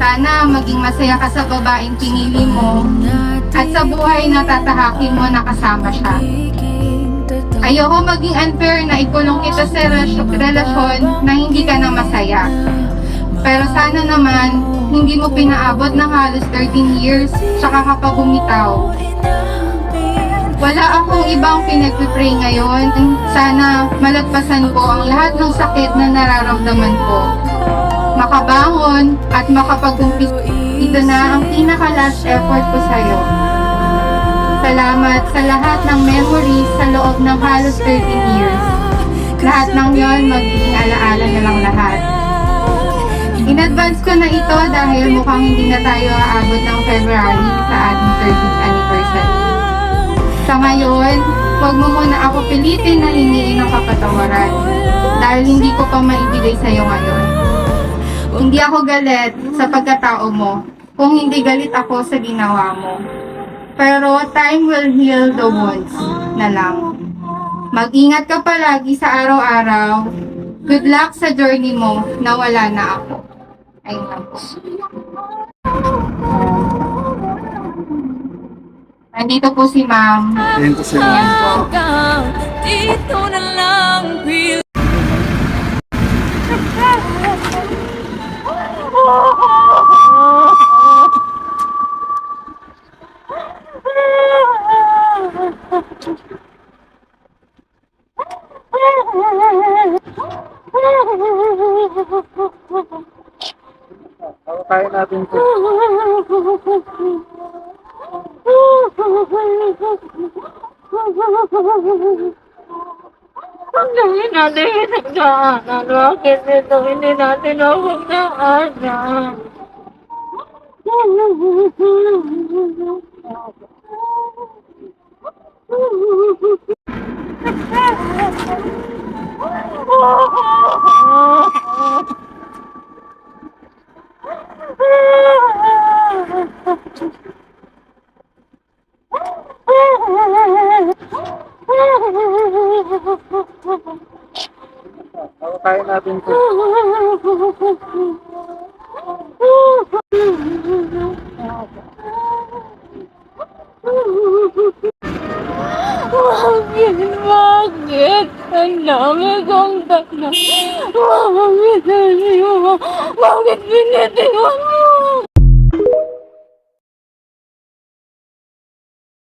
Sana maging masaya ka sa babaeng pinili mo at sa buhay na tatahakin mo na kasama siya. Ayoko maging unfair na ikulong kita sa relasyon na hindi ka na masaya. Pero sana naman, hindi mo pinaabot ng halos 13 years tsaka ka pa bumitaw. Wala akong ibang pinagpipray ngayon. Sana malagpasan ko ang lahat ng sakit na nararamdaman ko. Makabangon at makapag-umpisa. Ito na ang pinaka-last effort ko sa'yo. Salamat sa lahat ng memories sa loob ng halos 13 years. Lahat ng yon magiging alaala na lang lahat. In advance ko na ito dahil mukhang hindi na tayo aabot ng February sa ating 13th anniversary. Sa ngayon, huwag mo muna ako pilitin na hingiin ng kapatawaran dahil hindi ko pa maibigay sa'yo ngayon. Hindi ako galit sa pagkatao mo kung hindi galit ako sa ginawa mo. Pero time will heal the wounds na lang. Mag-ingat ka palagi sa araw-araw. Good luck sa journey mo na wala na ako. Ayun lang po. Nandito po si ma'am. Ayun po siya. Ayan po. Dito na lang Kaya natin po. Hindi natin pinagdaanan. Bakit ito hindi natin napagdaanan? Kaya natin po. Bakit? Ang dami kong tanong. Bakit binitiwan mo? Bakit binitiwan mo?